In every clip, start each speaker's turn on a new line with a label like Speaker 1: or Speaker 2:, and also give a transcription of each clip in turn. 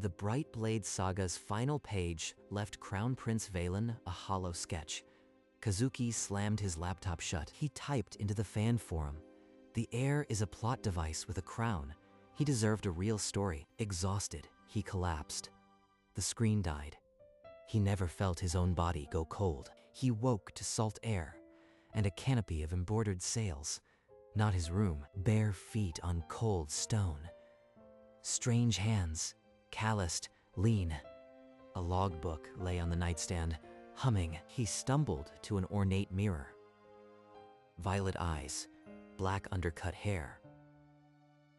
Speaker 1: The Bright Blade Saga's final page left Crown Prince Valen a hollow sketch. Kazuki slammed his laptop shut. He typed into the fan forum. The heir is a plot device with a crown. He deserved a real story. Exhausted, he collapsed. The screen died. He never felt his own body go cold. He woke to salt air and a canopy of embroidered sails. Not his room, bare feet on cold stone. Strange hands, calloused, lean. A logbook lay on the nightstand, humming. He stumbled to an ornate mirror. Violet eyes, black undercut hair.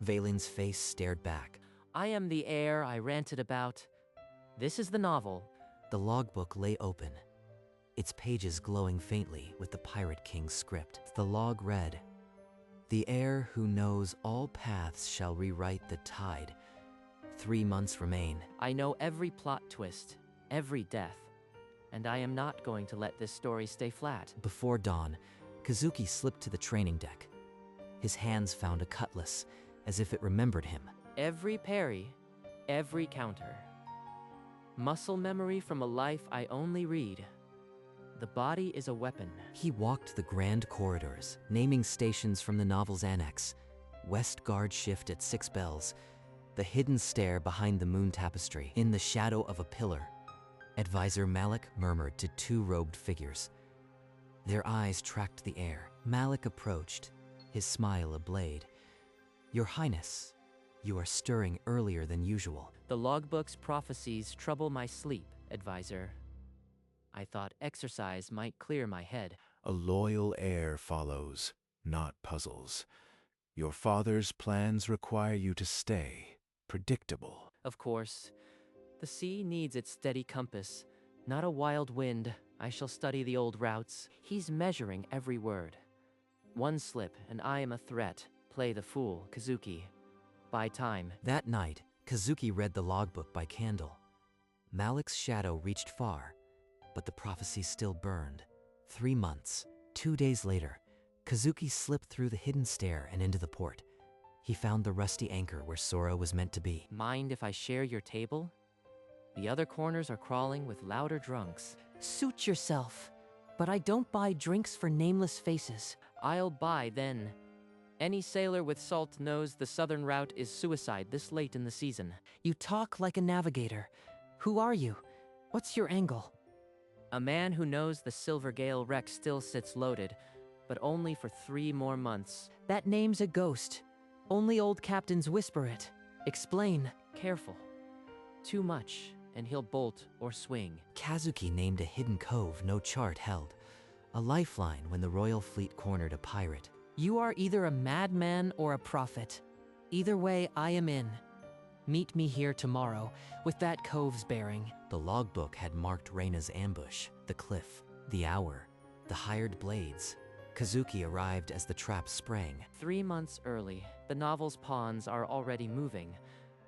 Speaker 1: Valen's face stared back.
Speaker 2: I am the heir I ranted about. This is the novel.
Speaker 1: The logbook lay open, its pages glowing faintly with the Pirate King's script. The log read, "The heir who knows all paths shall rewrite the tide. 3 months remain."
Speaker 2: I know every plot twist, every death, and I am not going to let this story stay flat.
Speaker 1: Before dawn, Kazuki slipped to the training deck. His hands found a cutlass, as if it remembered him.
Speaker 2: Every parry, every counter. Muscle memory from a life I only read. The body is a weapon.
Speaker 1: He walked the grand corridors, naming stations from the novel's annex. West Guard shift at 6 bells. The hidden stair behind the moon tapestry. In the shadow of a pillar, Advisor Malik murmured to 2 robed figures. Their eyes tracked the air. Malik approached, his smile a blade. "Your Highness, you are stirring earlier than usual."
Speaker 2: The logbook's prophecies trouble my sleep, Advisor. I thought exercise might clear my head.
Speaker 3: A loyal heir follows, not puzzles. Your father's plans require you to stay predictable.
Speaker 2: Of course. The sea needs its steady compass, not a wild wind. I shall study the old routes. He's measuring every word. One slip, and I am a threat. Play the fool, Kazuki. Buy time.
Speaker 1: That night, Kazuki read the logbook by candle. Malik's shadow reached far, but the prophecy still burned. 3 months. 2 days later, Kazuki slipped through the hidden stair and into the port. He found the rusty anchor where Sora was meant to be.
Speaker 2: Mind if I share your table? The other corners are crawling with louder drunks.
Speaker 4: Suit yourself, but I don't buy drinks for nameless faces.
Speaker 2: I'll buy then. Any sailor with salt knows the southern route is suicide this late in the season.
Speaker 4: You talk like a navigator. Who are you? What's your angle?
Speaker 2: A man who knows the Silver Gale wreck still sits loaded, but only for 3 more months.
Speaker 4: That name's a ghost. Only old captains whisper it. Explain.
Speaker 2: Careful. Too much, and he'll bolt or swing.
Speaker 1: Kazuki named a hidden cove no chart held, a lifeline when the royal fleet cornered a pirate.
Speaker 4: You are either a madman or a prophet. Either way, I am in. Meet me here tomorrow, with that cove's bearing.
Speaker 1: The logbook had marked Reina's ambush, the cliff, the hour, the hired blades. Kazuki arrived as the trap sprang.
Speaker 2: 3 months early, the novel's pawns are already moving,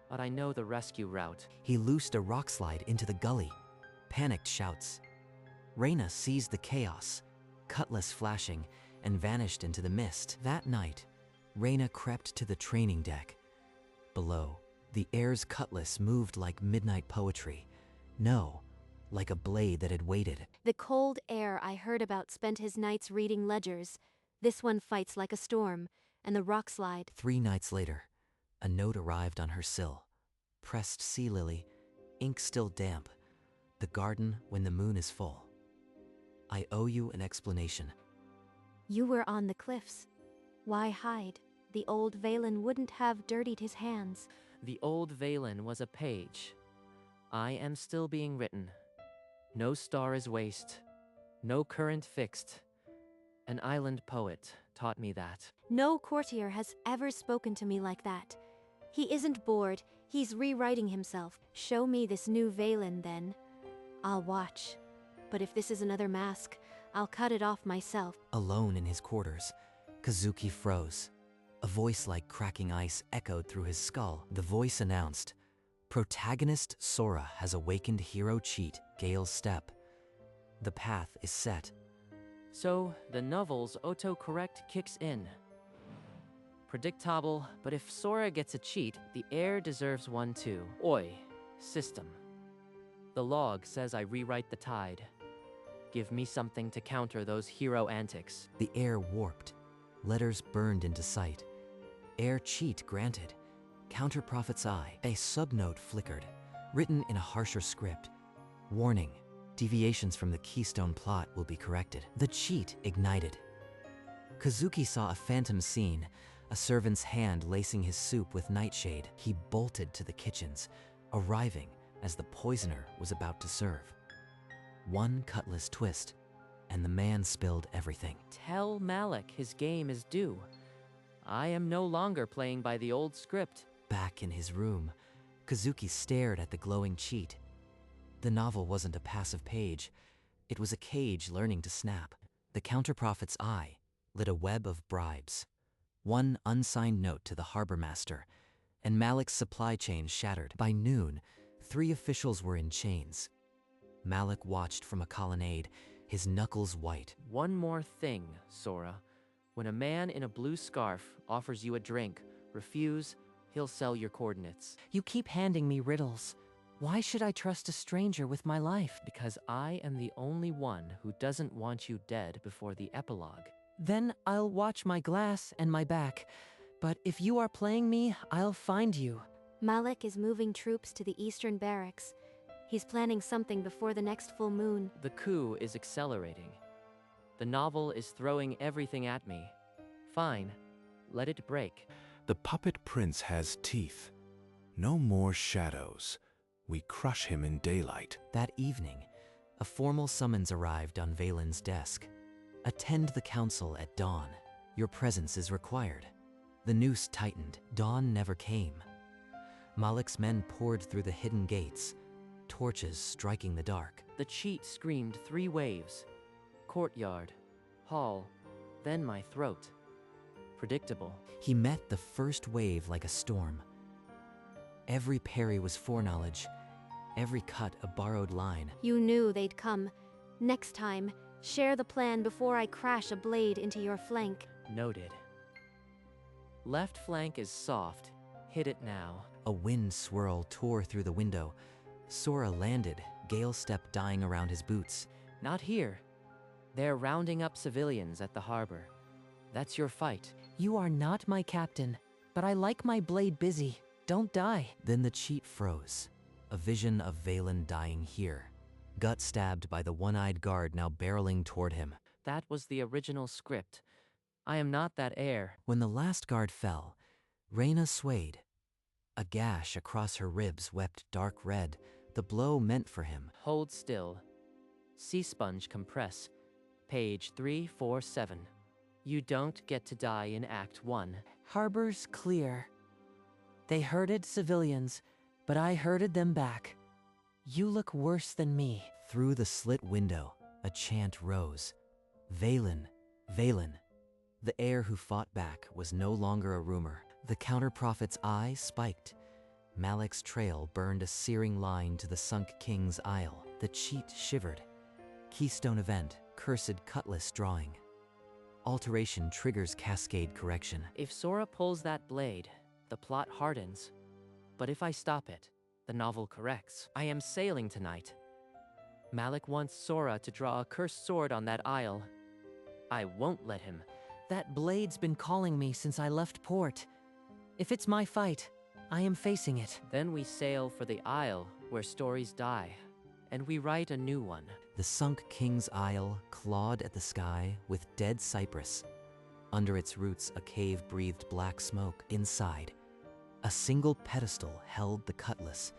Speaker 2: but I know the rescue route.
Speaker 1: He loosed a rock slide into the gully. Panicked shouts. Reina seized the chaos, cutlass flashing, and vanished into the mist. That night, Reina crept to the training deck. Below, the heir's cutlass moved like midnight poetry. No, like a blade that had waited.
Speaker 5: The cold heir I heard about spent his nights reading ledgers. This one fights like a storm, and the rock slide.
Speaker 1: 3 nights later, a note arrived on her sill. Pressed sea lily, ink still damp. The garden when the moon is full. I owe you an explanation.
Speaker 5: You were on the cliffs. Why hide? The old Valen wouldn't have dirtied his hands.
Speaker 2: The old Valen was a page. I am still being written. No star is waste. No current fixed. An island poet taught me that.
Speaker 5: No courtier has ever spoken to me like that. He isn't bored. He's rewriting himself. Show me this new Valen, then. I'll watch. But if this is another mask, I'll cut it off myself.
Speaker 1: Alone in his quarters, Kazuki froze. A voice like cracking ice echoed through his skull. The voice announced, "Protagonist Sora has awakened hero cheat, Gale's Step. The path is set."
Speaker 2: So, the novel's autocorrect kicks in. Predictable, but if Sora gets a cheat, the heir deserves one too. Oi, System. The log says I rewrite the tide. Give me something to counter those hero antics.
Speaker 1: The air warped. Letters burned into sight. Air cheat granted. Counter Prophet's eye. A subnote flickered, written in a harsher script. Warning, deviations from the Keystone plot will be corrected. The cheat ignited. Kazuki saw a phantom scene, a servant's hand lacing his soup with nightshade. He bolted to the kitchens, arriving as the poisoner was about to serve. One cutlass twist, and the man spilled everything.
Speaker 2: Tell Malik his game is due. I am no longer playing by the old script.
Speaker 1: Back in his room, Kazuki stared at the glowing cheat. The novel wasn't a passive page. It was a cage learning to snap. The Counterprophet's eye lit a web of bribes. One unsigned note to the harbor master, and Malik's supply chain shattered. By noon, 3 officials were in chains. Malik watched from a colonnade, his knuckles white.
Speaker 2: One more thing, Sora. When a man in a blue scarf offers you a drink, refuse, he'll sell your coordinates.
Speaker 4: You keep handing me riddles. Why should I trust a stranger with my life?
Speaker 2: Because I am the only one who doesn't want you dead before the epilogue.
Speaker 4: Then I'll watch my glass and my back. But if you are playing me, I'll find you.
Speaker 5: Malik is moving troops to the eastern barracks. He's planning something before the next full moon.
Speaker 2: The coup is accelerating. The novel is throwing everything at me. Fine, let it break.
Speaker 3: The puppet prince has teeth. No more shadows. We crush him in daylight.
Speaker 1: That evening, a formal summons arrived on Valen's desk. Attend the council at dawn. Your presence is required. The noose tightened. Dawn never came. Malik's men poured through the hidden gates, torches striking the dark.
Speaker 2: The cheat screamed 3 waves. Courtyard, hall, then my throat. Predictable.
Speaker 1: He met the first wave like a storm. Every parry was foreknowledge, every cut a borrowed line.
Speaker 5: You knew they'd come. Next time, share the plan before I crash a blade into your flank.
Speaker 2: Noted. Left flank is soft. Hit it now.
Speaker 1: A wind swirl tore through the window. Sora landed, Gale Step dying around his boots.
Speaker 2: Not here. They're rounding up civilians at the harbor. That's your fight.
Speaker 4: You are not my captain, but I like my blade busy. Don't die.
Speaker 1: Then the cheat froze. A vision of Valen dying here, gut stabbed by the one-eyed guard now barreling toward him.
Speaker 2: That was the original script. I am not that heir.
Speaker 1: When the last guard fell, Reyna swayed. A gash across her ribs wept dark red, the blow meant for him.
Speaker 2: Hold still. Sea sponge compress. Page 347. You don't get to die in Act 1.
Speaker 4: Harbor's clear. They herded civilians, but I herded them back. You look worse than me.
Speaker 1: Through the slit window, a chant rose. Valen, Valen. The heir who fought back was no longer a rumor. The Counterprophet's eye spiked. Malik's trail burned a searing line to the sunk king's isle. The cheat shivered. Keystone event, cursed cutlass drawing. Alteration triggers cascade correction.
Speaker 2: If Sora pulls that blade, the plot hardens. But if I stop it, the novel corrects. I am sailing tonight. Malik wants Sora to draw a cursed sword on that isle. I won't let him.
Speaker 4: That blade's been calling me since I left port. If it's my fight, I am facing it.
Speaker 2: Then we sail for the isle where stories die, and we write a new one.
Speaker 1: The sunk king's isle clawed at the sky with dead cypress. Under its roots, a cave breathed black smoke. Inside, a single pedestal held the cutlass,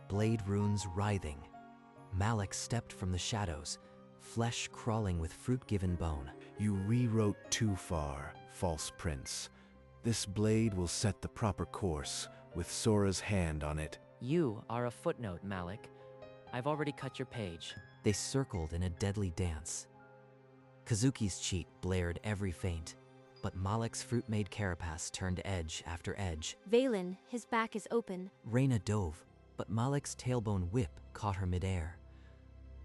Speaker 1: blade runes writhing. Malik stepped from the shadows, flesh crawling with fruit-given bone.
Speaker 3: You rewrote too far, false prince. This blade will set the proper course, with Sora's hand on it.
Speaker 2: You are a footnote, Malik. I've already cut your page.
Speaker 1: They circled in a deadly dance. Kazuki's cheat blared every feint, but Malik's fruit-made carapace turned edge after edge.
Speaker 5: Valen, his back is open.
Speaker 1: Reyna dove, but Malik's tailbone whip caught her midair.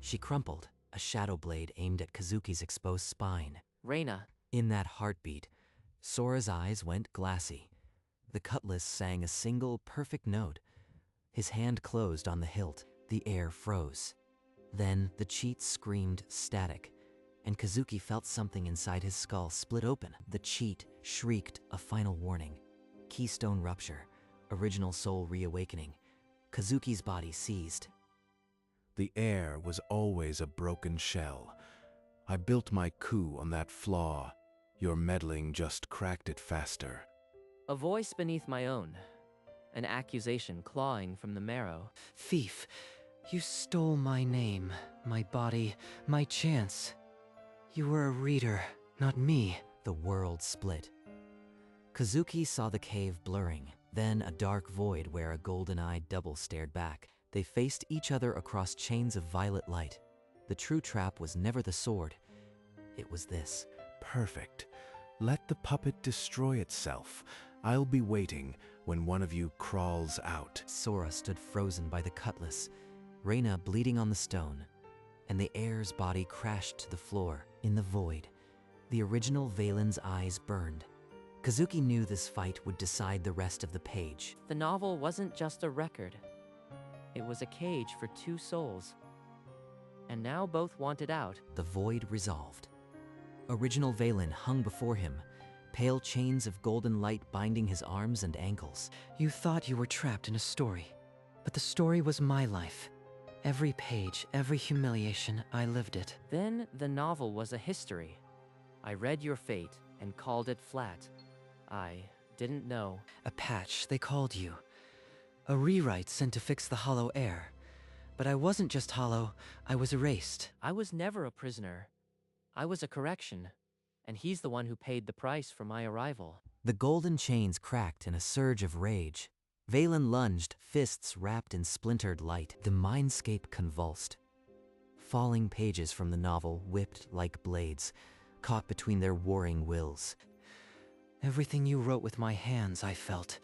Speaker 1: She crumpled, a shadow blade aimed at Kazuki's exposed spine.
Speaker 2: Reyna.
Speaker 1: In that heartbeat, Sora's eyes went glassy. The cutlass sang a single perfect note. His hand closed on the hilt. The air froze. Then the cheat screamed static, and Kazuki felt something inside his skull split open. The cheat shrieked a final warning. Keystone rupture, original soul reawakening. Kazuki's body seized.
Speaker 3: The air was always a broken shell. I built my coup on that flaw. Your meddling just cracked it faster.
Speaker 2: A voice beneath my own. An accusation clawing from the marrow.
Speaker 4: Thief, you stole my name, my body, my chance. You were a reader, not me.
Speaker 1: The world split. Kazuki saw the cave blurring, then a dark void where a golden-eyed double stared back. They faced each other across chains of violet light. The true trap was never the sword. It was this.
Speaker 3: Perfect. Let the puppet destroy itself. I'll be waiting when one of you crawls out.
Speaker 1: Sora stood frozen by the cutlass, Reina bleeding on the stone, and the heir's body crashed to the floor. In the void, the original Valen's eyes burned. Kazuki knew this fight would decide the rest of the page.
Speaker 2: The novel wasn't just a record. It was a cage for two souls. And now both wanted out.
Speaker 1: The void resolved. Original Valen hung before him, pale chains of golden light binding his arms and ankles.
Speaker 4: You thought you were trapped in a story, but the story was my life. Every page, every humiliation, I lived it.
Speaker 2: Then the novel was a history. I read your fate and called it flat. I didn't know.
Speaker 4: A patch, they called you. A rewrite sent to fix the hollow air. But I wasn't just hollow, I was erased.
Speaker 2: I was never a prisoner. I was a correction. And he's the one who paid the price for my arrival.
Speaker 1: The golden chains cracked in a surge of rage. Valen lunged, fists wrapped in splintered light. The mindscape convulsed. Falling pages from the novel whipped like blades, caught between their warring wills.
Speaker 4: Everything you wrote with my hands, I felt.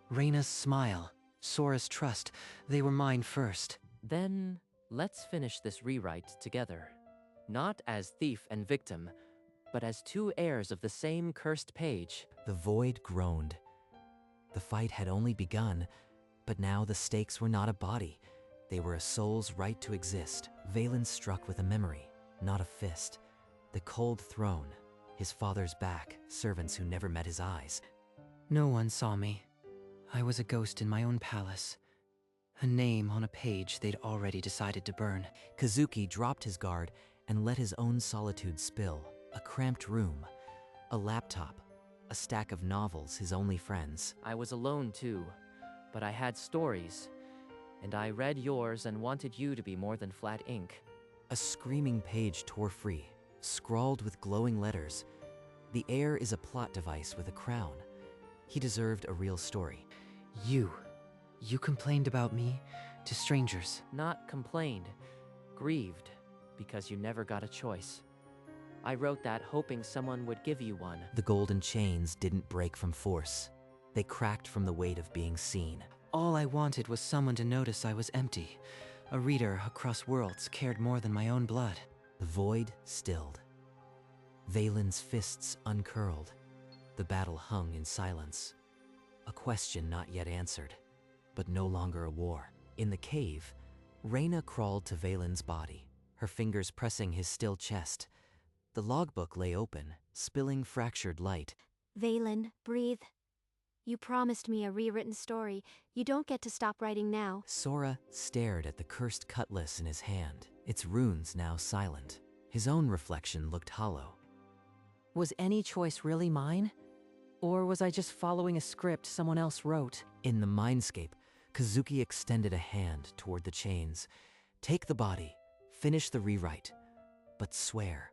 Speaker 4: Reina's smile, Sora's trust, they were mine first.
Speaker 2: Then, let's finish this rewrite together. Not as thief and victim, but as two heirs of the same cursed page.
Speaker 1: The void groaned. The fight had only begun, but now the stakes were not a body. They were a soul's right to exist. Valen struck with a memory, not a fist. The cold throne, his father's back, servants who never met his eyes.
Speaker 4: No one saw me. I was a ghost in my own palace. A name on a page they'd already decided to burn.
Speaker 1: Kazuki dropped his guard and let his own solitude spill. A cramped room, a laptop, a stack of novels, his only friends.
Speaker 2: I was alone too, but I had stories. And I read yours and wanted you to be more than flat ink.
Speaker 1: A screaming page tore free, scrawled with glowing letters. The heir is a plot device with a crown. He deserved a real story.
Speaker 4: You complained about me to strangers.
Speaker 2: Not complained, grieved, because you never got a choice. I wrote that hoping someone would give you one.
Speaker 1: The golden chains didn't break from force. They cracked from the weight of being seen.
Speaker 4: All I wanted was someone to notice I was empty. A reader across worlds cared more than my own blood.
Speaker 1: The void stilled. Valen's fists uncurled. The battle hung in silence. A question not yet answered, but no longer a war. In the cave, Reina crawled to Valen's body, her fingers pressing his still chest. The logbook lay open, spilling fractured light.
Speaker 5: Valen, breathe. You promised me a rewritten story. You don't get to stop writing now.
Speaker 1: Sora stared at the cursed cutlass in his hand, its runes now silent. His own reflection looked hollow.
Speaker 4: Was any choice really mine? Or was I just following a script someone else wrote?
Speaker 1: In the mindscape, Kazuki extended a hand toward the chains. Take the body, finish the rewrite, but swear.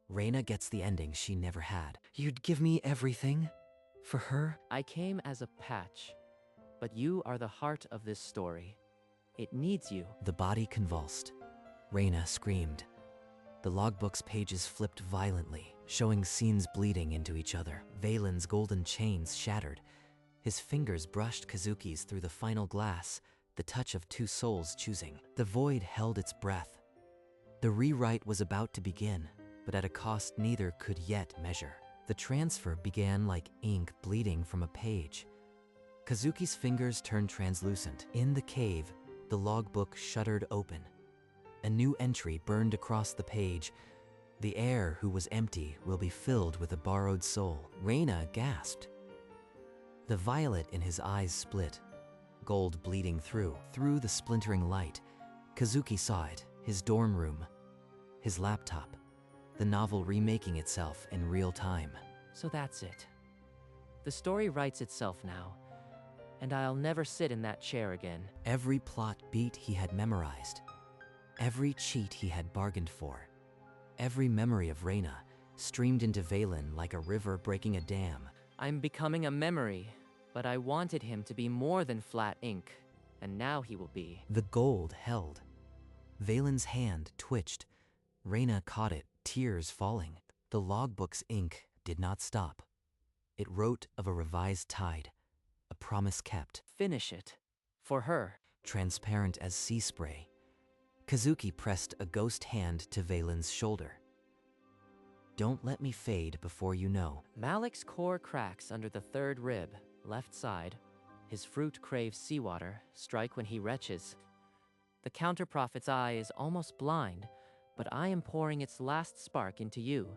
Speaker 1: Reina gets the ending she never had.
Speaker 4: You'd give me everything? For her?
Speaker 2: I came as a patch, but you are the heart of this story. It needs you.
Speaker 1: The body convulsed. Reina screamed. The logbook's pages flipped violently, showing scenes bleeding into each other. Valen's golden chains shattered. His fingers brushed Kazuki's through the final glass, the touch of two souls choosing. The void held its breath. The rewrite was about to begin, but at a cost neither could yet measure. The transfer began like ink bleeding from a page. Kazuki's fingers turned translucent. In the cave, the logbook shuddered open. A new entry burned across the page. The heir who was empty will be filled with a borrowed soul. Reina gasped. The violet in his eyes split, gold bleeding through the splintering light. Kazuki saw it, his dorm room, his laptop, the novel remaking itself in real time.
Speaker 2: So that's it. The story writes itself now, and I'll never sit in that chair again.
Speaker 1: Every plot beat he had memorized, every cheat he had bargained for, every memory of Reina streamed into Valen like a river breaking a dam.
Speaker 2: I'm becoming a memory, but I wanted him to be more than flat ink, and now he will be.
Speaker 1: The gold held. Valen's hand twitched. Reina caught it, tears falling. The logbook's ink did not stop. It wrote of a revised tide, a promise kept.
Speaker 2: Finish it. For her.
Speaker 1: Transparent as sea spray. Kazuki pressed a ghost hand to Valen's shoulder. Don't let me fade before you know.
Speaker 2: Malik's core cracks under the third rib, left side. His fruit craves seawater, strike when he retches. The counterprophet's eye is almost blind, but I am pouring its last spark into you.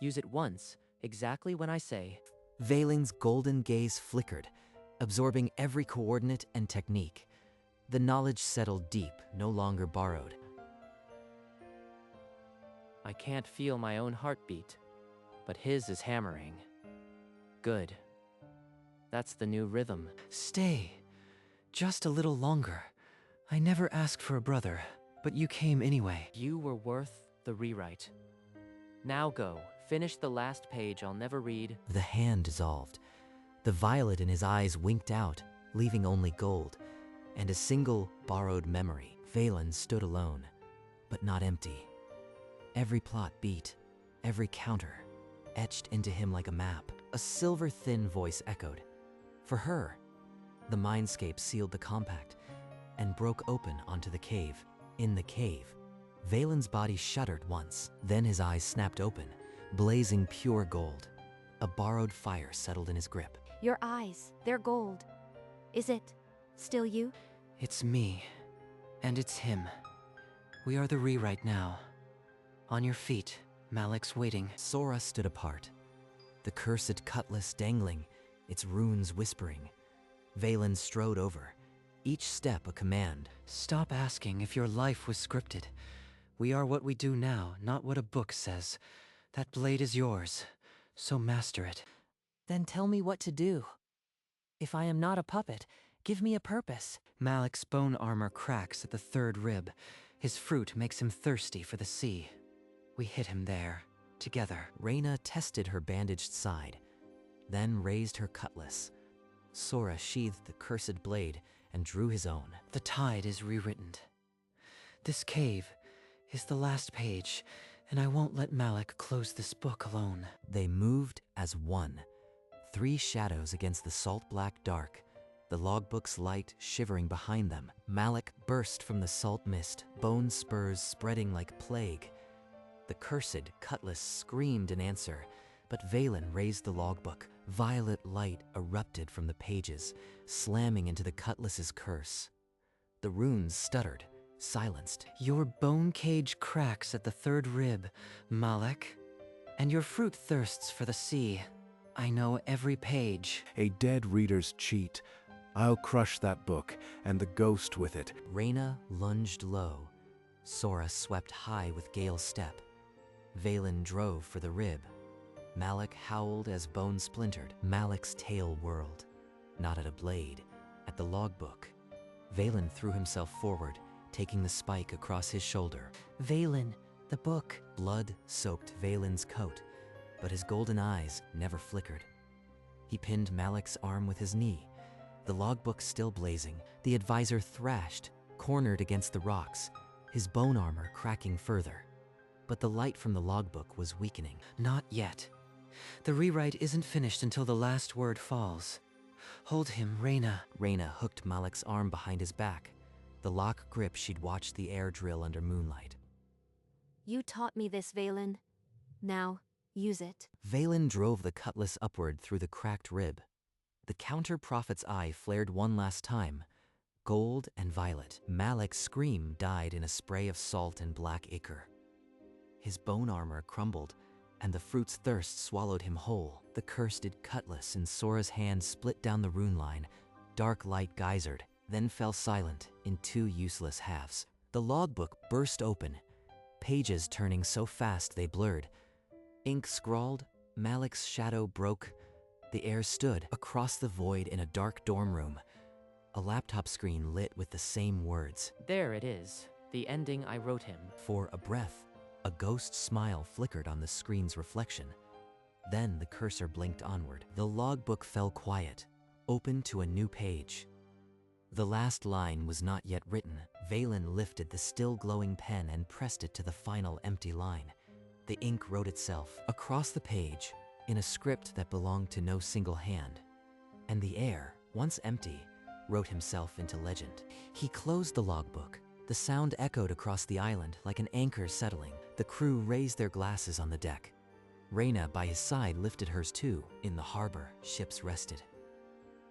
Speaker 2: Use it once, exactly when I say.
Speaker 1: Valen's golden gaze flickered, absorbing every coordinate and technique. The knowledge settled deep, no longer borrowed.
Speaker 2: I can't feel my own heartbeat, but his is hammering. Good. That's the new rhythm.
Speaker 4: Stay. Just a little longer. I never asked for a brother, but you came anyway.
Speaker 2: You were worth the rewrite. Now go. Finish the last page I'll never read.
Speaker 1: The hand dissolved. The violet in his eyes winked out, leaving only gold, and a single borrowed memory. Valen stood alone, but not empty. Every plot beat, every counter, etched into him like a map. A silver-thin voice echoed. For her, the mindscape sealed the compact and broke open onto the cave. In the cave, Valen's body shuddered once, then his eyes snapped open, blazing pure gold. A borrowed fire settled in his grip.
Speaker 5: Your eyes, they're gold. Is it still you?
Speaker 4: It's me. And it's him. We are the rewrite now. On your feet, Malik's waiting.
Speaker 1: Sora stood apart, the cursed cutlass dangling, its runes whispering. Valen strode over, each step a command.
Speaker 4: Stop asking if your life was scripted. We are what we do now, not what a book says. That blade is yours, so master it.
Speaker 6: Then tell me what to do. If I am not a puppet, give me a purpose.
Speaker 4: Malik's bone armor cracks at the third rib. His fruit makes him thirsty for the sea. We hit him there, together.
Speaker 1: Reina tested her bandaged side, then raised her cutlass. Sora sheathed the cursed blade and drew his own.
Speaker 4: The tide is rewritten. This cave is the last page, and I won't let Malik close this book alone.
Speaker 1: They moved as one, 3 shadows against the salt-black dark, the logbook's light shivering behind them. Malik burst from the salt mist, bone spurs spreading like plague. The cursed cutlass screamed in answer, but Valen raised the logbook. Violet light erupted from the pages, slamming into the cutlass's curse. The runes stuttered, silenced.
Speaker 4: Your bone cage cracks at the third rib, Malik, and your fruit thirsts for the sea. I know every page.
Speaker 3: A dead reader's cheat. I'll crush that book, and the ghost with it.
Speaker 1: Reina lunged low. Sora swept high with Gale's step. Valen drove for the rib. Malik howled as bone splintered. Malik's tail whirled, not at a blade, at the logbook. Valen threw himself forward, taking the spike across his shoulder.
Speaker 6: Valen, the book.
Speaker 1: Blood soaked Valen's coat, but his golden eyes never flickered. He pinned Malik's arm with his knee, the logbook still blazing. The advisor thrashed, cornered against the rocks, his bone armor cracking further. But the light from the logbook was weakening.
Speaker 4: Not yet. The rewrite isn't finished until the last word falls. Hold him, Reina.
Speaker 1: Reina hooked Malik's arm behind his back, the lock grip she'd watched the air drill under moonlight.
Speaker 5: You taught me this, Valen. Now, use it.
Speaker 1: Valen drove the cutlass upward through the cracked rib. The counter-prophet's eye flared one last time, gold and violet. Malik's scream died in a spray of salt and black ichor. His bone armor crumbled, and the fruit's thirst swallowed him whole. The cursed cutlass in Sora's hand split down the rune line. Dark light geysered, then fell silent in two useless halves. The logbook burst open, pages turning so fast they blurred. Ink scrawled, Malik's shadow broke. The air stood across the void in a dark dorm room. A laptop screen lit with the same words.
Speaker 2: There it is, the ending I wrote him.
Speaker 1: For a breath, a ghost smile flickered on the screen's reflection. Then the cursor blinked onward. The logbook fell quiet, open to a new page. The last line was not yet written. Valen lifted the still glowing pen and pressed it to the final empty line. The ink wrote itself across the page in a script that belonged to no single hand. And the air, once empty, wrote himself into legend. He closed the logbook. The sound echoed across the island like an anchor settling. The crew raised their glasses on the deck. Reyna, by his side, lifted hers too. In the harbor, ships rested.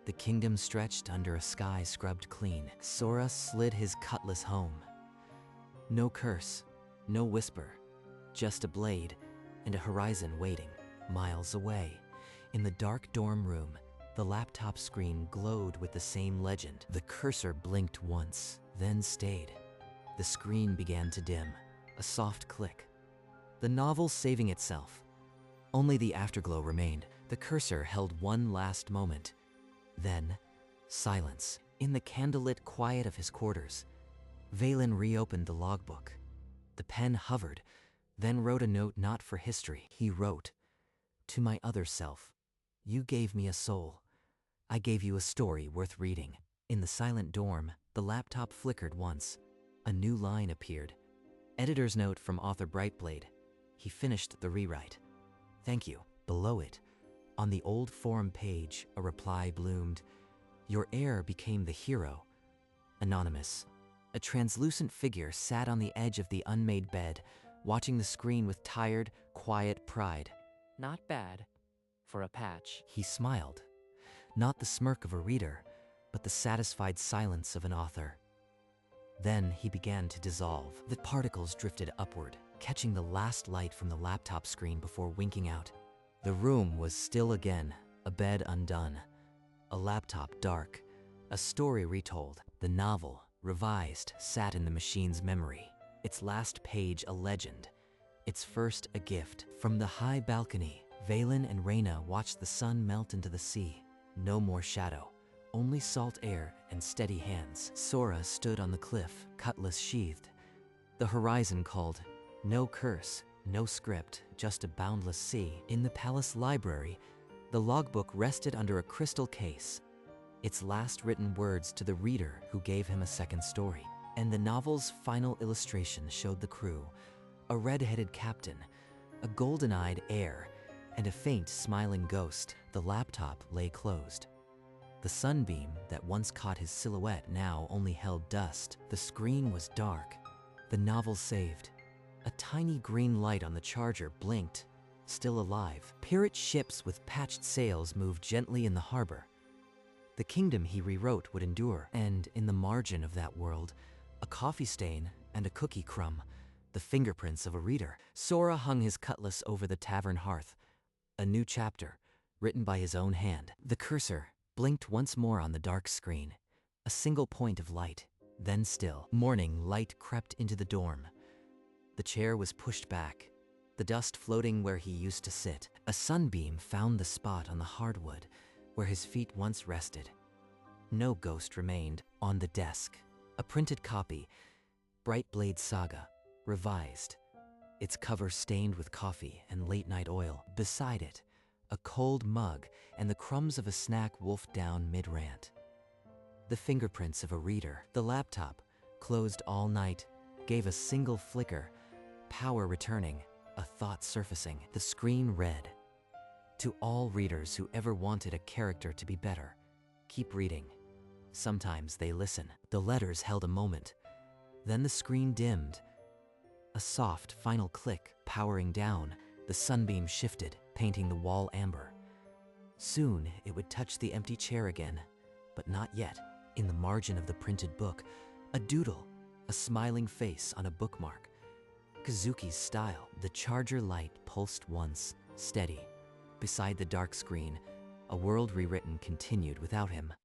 Speaker 1: The kingdom stretched under a sky scrubbed clean. Sora slid his cutlass home. No curse, no whisper, just a blade and a horizon waiting, miles away. In the dark dorm room, the laptop screen glowed with the same legend. The cursor blinked once, then stayed. The screen began to dim, a soft click. The novel saving itself. Only the afterglow remained. The cursor held one last moment. Then, silence. In the candlelit quiet of his quarters, Valen reopened the logbook. The pen hovered, then wrote a note not for history. He wrote, "To my other self, you gave me a soul. I gave you a story worth reading." In the silent dorm, the laptop flickered once. A new line appeared. Editor's note from author Brightblade. He finished the rewrite. "Thank you." Below it, on the old forum page, a reply bloomed. "Your heir became the hero." Anonymous. A translucent figure sat on the edge of the unmade bed, watching the screen with tired, quiet pride.
Speaker 2: Not bad, for a patch.
Speaker 1: He smiled. Not the smirk of a reader, but the satisfied silence of an author. Then he began to dissolve. The particles drifted upward, catching the last light from the laptop screen before winking out. The room was still again, a bed undone, a laptop dark, a story retold. The novel, revised, sat in the machine's memory, its last page a legend, its first a gift. From the high balcony, Valen and Reyna watched the sun melt into the sea. No more shadow, only salt air and steady hands. Sora stood on the cliff, cutlass sheathed. The horizon called. No curse, no script, just a boundless sea. In the palace library, the logbook rested under a crystal case, its last written words to the reader who gave him a second story. And the novel's final illustration showed the crew, a red-headed captain, a golden-eyed heir, and a faint, smiling ghost. The laptop lay closed. The sunbeam that once caught his silhouette now only held dust. The screen was dark. The novel saved. A tiny green light on the charger blinked, still alive. Pirate ships with patched sails moved gently in the harbor. The kingdom he rewrote would endure, and in the margin of that world, a coffee stain and a cookie crumb, the fingerprints of a reader. Sora hung his cutlass over the tavern hearth. A new chapter, written by his own hand. The cursor blinked once more on the dark screen, a single point of light, then still. Morning light crept into the dorm. The chair was pushed back, the dust floating where he used to sit. A sunbeam found the spot on the hardwood where his feet once rested. No ghost remained. On the desk, a printed copy, Brightblade Saga, revised, its cover stained with coffee and late-night oil. Beside it, a cold mug and the crumbs of a snack wolfed down mid-rant. The fingerprints of a reader. The laptop, closed all night, gave a single flicker, power returning, a thought surfacing. The screen read, "To all readers who ever wanted a character to be better, keep reading. Sometimes they listen." The letters held a moment. Then the screen dimmed. A soft, final click, powering down. The sunbeam shifted, painting the wall amber. Soon, it would touch the empty chair again, but not yet. In the margin of the printed book, a doodle, a smiling face on a bookmark. Kazuki's style. The charger light pulsed once, steady. Beside the dark screen, a world rewritten continued without him.